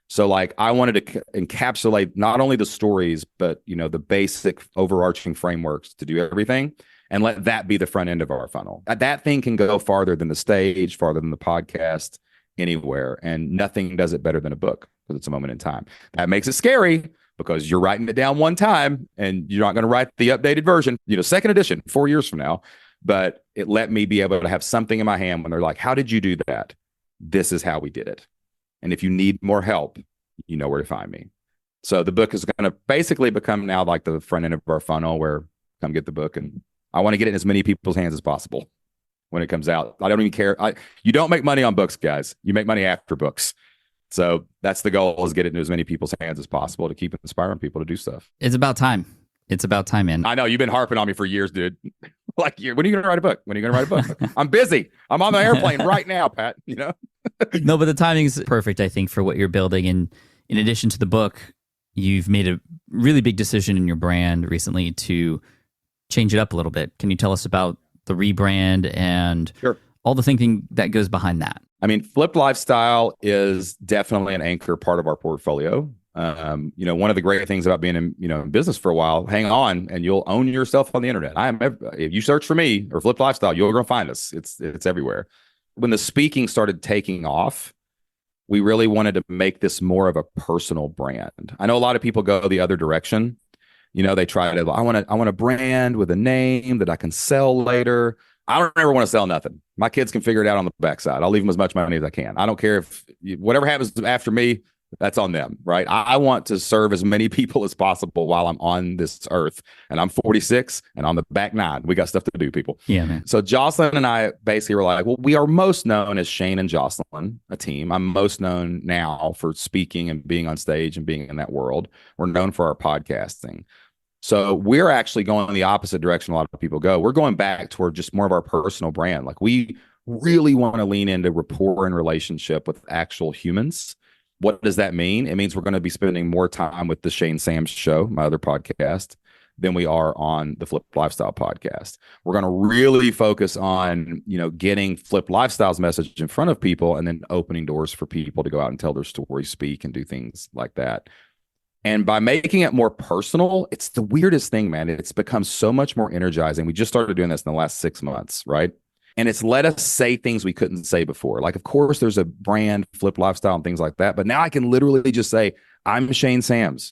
So like I wanted to encapsulate not only the stories, but the basic overarching frameworks to do everything and let that be the front end of our funnel. That thing can go farther than the stage, farther than the podcast, anywhere. And nothing does it better than a book because it's a moment in time. That makes it scary because you're writing it down one time and you're not going to write the updated version, second edition 4 years from now. But it let me be able to have something in my hand when they're like, how did you do that? This is how we did it. And if you need more help, you know where to find me. So the book is going to basically become now like the front end of our funnel where come get the book. And I want to get it in as many people's hands as possible when it comes out. I don't even care. You don't make money on books, guys. You make money after books. So that's the goal, is get it into as many people's hands as possible to keep inspiring people to do stuff. It's about time. It's about time, man. I know you've been harping on me for years, dude. Like, when are you going to write a book? When are you going to write a book? I'm busy. I'm on the airplane right now, Pat. No, but the timing is perfect, I think, for what you're building. And in addition to the book, you've made a really big decision in your brand recently to change it up a little bit. Can you tell us about the rebrand and all the thinking that goes behind that? I mean, Flipped Lifestyle is definitely an anchor part of our portfolio. One of the great things about being in business for a while, hang on and you'll own yourself on the internet. If you search for me or Flipped Lifestyle, you're going to find us. It's everywhere. When the speaking started taking off, we really wanted to make this more of a personal brand. I know a lot of people go the other direction. They try to, I want a brand with a name that I can sell later. I don't ever want to sell nothing. My kids can figure it out on the backside. I'll leave them as much money as I can. I don't care if whatever happens after me, that's on them, right? I want to serve as many people as possible while I'm on this earth. And I'm 46 and on the back 9. We got stuff to do, people. Yeah, man. So Jocelyn and I basically were like, well, we are most known as Shane and Jocelyn, a team. I'm most known now for speaking and being on stage and being in that world. We're known for our podcasting. So we're actually going in the opposite direction a lot of people go. We're going back toward just more of our personal brand. Like, we really want to lean into rapport and relationship with actual humans. What does that mean? It means we're going to be spending more time with the Shane Sams Show, my other podcast, than we are on the Flip Lifestyle podcast. We're going to really focus on, getting Flip Lifestyle's message in front of people and then opening doors for people to go out and tell their story, speak, and do things like that. And by making it more personal, it's the weirdest thing, man. It's become so much more energizing. We just started doing this in the last 6 months, right? And it's let us say things we couldn't say before. Like, of course, there's a brand, Flip Lifestyle, and things like that. But now I can literally just say, I'm Shane Sams.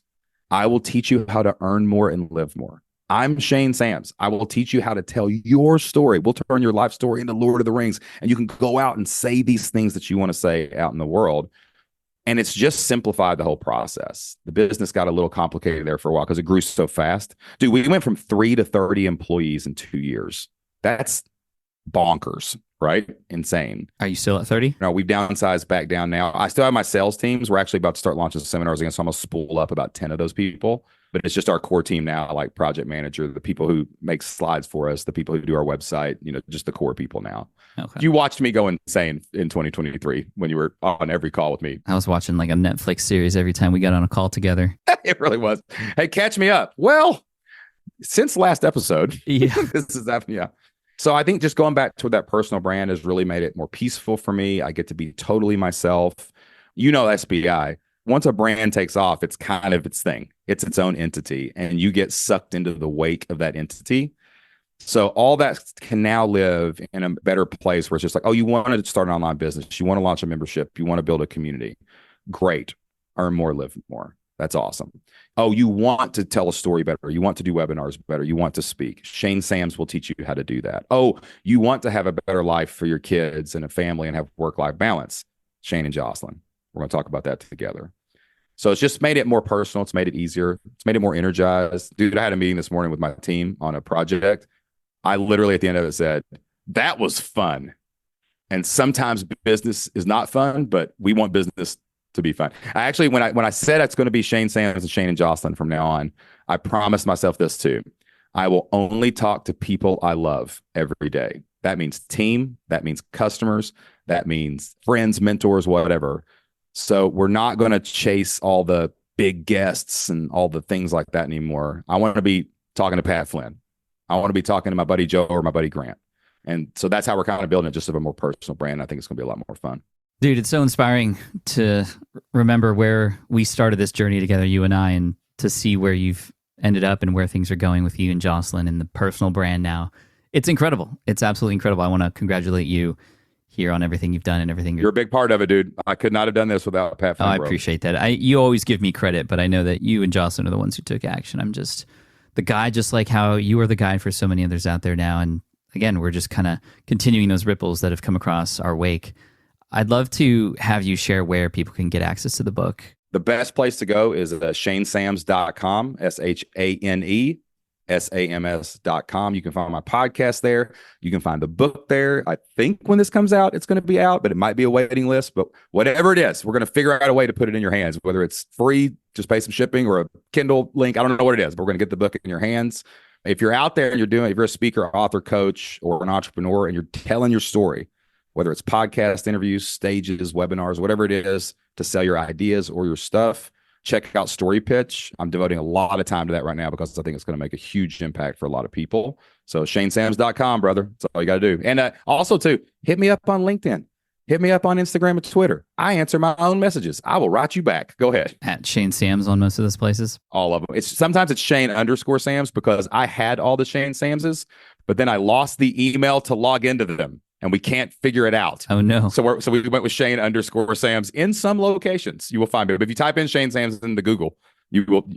I will teach you how to earn more and live more. I'm Shane Sams. I will teach you how to tell your story. We'll turn your life story into Lord of the Rings. And you can go out and say these things that you want to say out in the world. And it's just simplified the whole process. The business got a little complicated there for a while because it grew so fast. Dude, we went from 3 to 30 employees in 2 years. That's bonkers, right? Insane. Are you still at 30? No, we've downsized back down now. I still have my sales teams. We're actually about to start launching seminars again, so I'm going to spool up about 10 of those people. but it's just our core team now, like project manager, the people who make slides for us, the people who do our website, just the core people now. Okay. You watched me go insane in 2023 when you were on every call with me. I was watching like a Netflix series every time we got on a call together. It really was. Hey, catch me up. Well, since last episode, this is happening. Yeah. So I think just going back to that personal brand has really made it more peaceful for me. I get to be totally myself. SPI. Once a brand takes off, it's kind of its thing. It's its own entity, and you get sucked into the wake of that entity. So all that can now live in a better place where it's just like, oh, you wanted to start an online business. You want to launch a membership. You want to build a community. Great. Earn more, live more. That's awesome. Oh, you want to tell a story better. You want to do webinars better. You want to speak. Shane Sams will teach you how to do that. Oh, you want to have a better life for your kids and a family and have work-life balance. Shane and Jocelyn. We're going to talk about that together. So it's just made it more personal. It's made it easier. It's made it more energized. Dude, I had a meeting this morning with my team on a project. I literally at the end of it said, that was fun. And sometimes business is not fun, but we want business to be fun. I actually, when I said it's going to be Shane Sams and Shane and Jocelyn from now on, I promised myself this too. I will only talk to people I love every day. That means team. That means customers. That means friends, mentors, whatever. So we're not going to chase all the big guests and all the things like that anymore. I want to be talking to Pat Flynn. I want to be talking to my buddy Joe or my buddy Grant. And so that's how we're kind of building it, just of a more personal brand. I think it's going to be a lot more fun. Dude, it's so inspiring to remember where we started this journey together, you and I, and to see where you've ended up and where things are going with you and Jocelyn and the personal brand now. It's incredible. It's absolutely incredible. I want to congratulate you here on everything you've done and everything. You're a big part of it, dude. I could not have done this without Pat Flynn. I appreciate that. You always give me credit, but I know that you and Jocelyn are the ones who took action. I'm just the guy, just like how you are the guy for so many others out there now. And again, we're just kind of continuing those ripples that have come across our wake. I'd love to have you share where people can get access to the book. The best place to go is shanesams.com, ShaneSams.com. You can find my podcast there. You can find the book there. I think when this comes out, it's going to be out, but it might be a waiting list. But whatever it is, we're going to figure out a way to put it in your hands, whether it's free, just pay some shipping, or a Kindle link. I don't know what it is, but we're going to get the book in your hands. If you're out there and if you're a speaker, author, coach, or an entrepreneur, and you're telling your story, whether it's podcast interviews, stages, webinars, whatever it is, to sell your ideas or your stuff, check out Story Pitch. I'm devoting a lot of time to that right now because I think it's going to make a huge impact for a lot of people. So shanesams.com, brother. That's all you got to do. And also, too, hit me up on LinkedIn. Hit me up on Instagram and Twitter. I answer my own messages. I will write you back. Go ahead. At Shane Sams on most of those places? All of them. Sometimes it's Shane_Sams because I had all the Shane Samses, but then I lost the email to log into them. And we can't figure it out. Oh, no. So we went with Shane_Sams in some locations. You will find it. But if you type in Shane Sams into Google,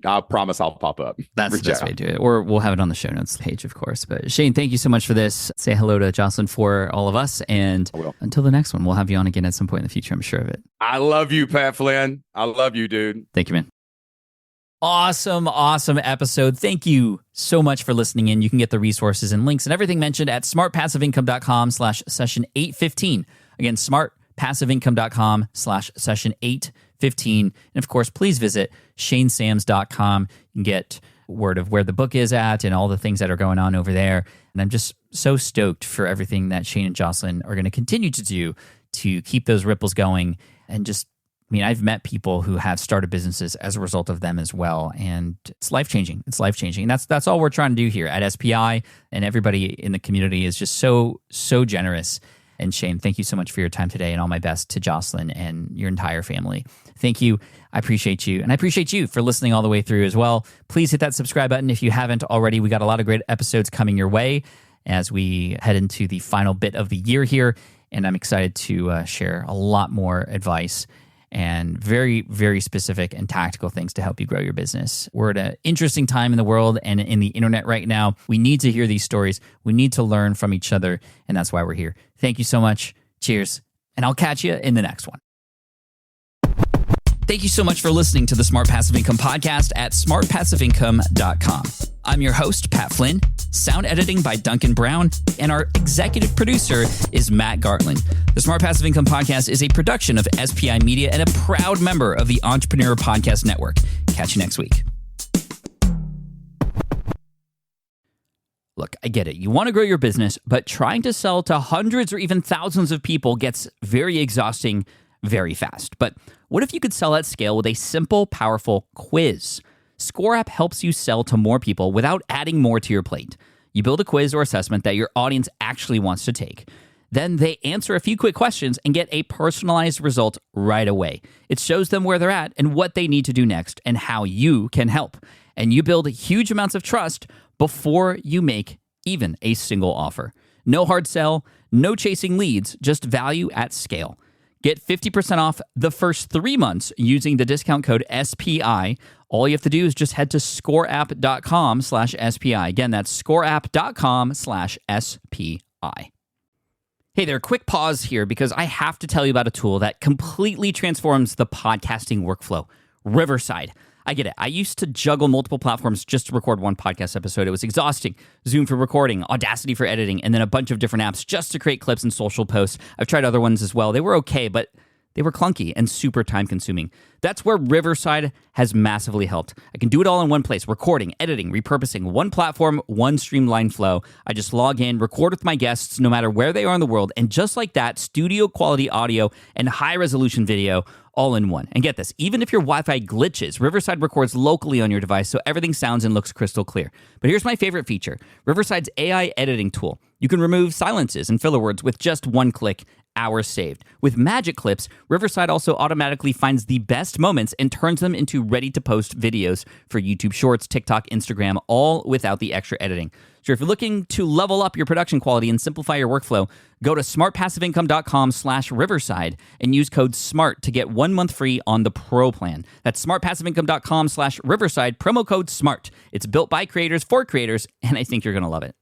I promise I'll pop up. That's the best way to do it. Or we'll have it on the show notes page, of course. But Shane, thank you so much for this. Say hello to Jocelyn for all of us. And until the next one, we'll have you on again at some point in the future. I'm sure of it. I love you, Pat Flynn. I love you, dude. Thank you, man. Awesome episode. Thank you so much for listening in. You can get the resources and links and everything mentioned at smartpassiveincome.com/session815. Again, smartpassiveincome.com/session815. And of course, please visit shanesams.com and get word of where the book is at and all the things that are going on over there. And I'm just so stoked for everything that Shane and Jocelyn are going to continue to do to keep those ripples going. And I've met people who have started businesses as a result of them as well, and it's life-changing. It's life-changing, and that's all we're trying to do here at SPI, and everybody in the community is just so generous. And Shane, thank you so much for your time today, and all my best to Jocelyn and your entire family. Thank you. I appreciate you, and I appreciate you for listening all the way through as well. Please hit that subscribe button if you haven't already. We got a lot of great episodes coming your way as we head into the final bit of the year here, and I'm excited to share a lot more advice and very, very specific and tactical things to help you grow your business. We're at an interesting time in the world and in the internet right now. We need to hear these stories. We need to learn from each other, and that's why we're here. Thank you so much. Cheers, and I'll catch you in the next one. Thank you so much for listening to the Smart Passive Income podcast at smartpassiveincome.com. I'm your host, Pat Flynn. Sound editing by Duncan Brown, and our executive producer is Matt Gartland. The Smart Passive Income podcast is a production of SPI Media and a proud member of the Entrepreneur Podcast Network. Catch you next week. Look, I get it. You want to grow your business, but trying to sell to hundreds or even thousands of people gets very exhausting very fast. But what if you could sell at scale with a simple, powerful quiz? Score App helps you sell to more people without adding more to your plate. You build a quiz or assessment that your audience actually wants to take. Then they answer a few quick questions and get a personalized result right away. It shows them where they're at and what they need to do next and how you can help. And you build huge amounts of trust before you make even a single offer. No hard sell, no chasing leads, just value at scale. Get 50% off the first 3 months using the discount code SPI. All you have to do is just head to scoreapp.com/SPI. Again, that's scoreapp.com/SPI. Hey there, quick pause here because I have to tell you about a tool that completely transforms the podcasting workflow, Riverside. I get it. I used to juggle multiple platforms just to record one podcast episode. It was exhausting. Zoom for recording, Audacity for editing, and then a bunch of different apps just to create clips and social posts. I've tried other ones as well. They were okay, but they were clunky and super time-consuming. That's where Riverside has massively helped. I can do it all in one place, recording, editing, repurposing, one platform, one streamlined flow. I just log in, record with my guests no matter where they are in the world, and just like that, studio-quality audio and high-resolution video all in one. And get this, even if your Wi-Fi glitches, Riverside records locally on your device so everything sounds and looks crystal clear. But here's my favorite feature, Riverside's AI editing tool. You can remove silences and filler words with just one click, hours saved. With Magic Clips, Riverside also automatically finds the best moments and turns them into ready-to-post videos for YouTube Shorts, TikTok, Instagram, all without the extra editing. So if you're looking to level up your production quality and simplify your workflow, go to smartpassiveincome.com/Riverside and use code SMART to get 1 month free on the Pro plan. That's smartpassiveincome.com/Riverside, promo code SMART. It's built by creators for creators, and I think you're going to love it.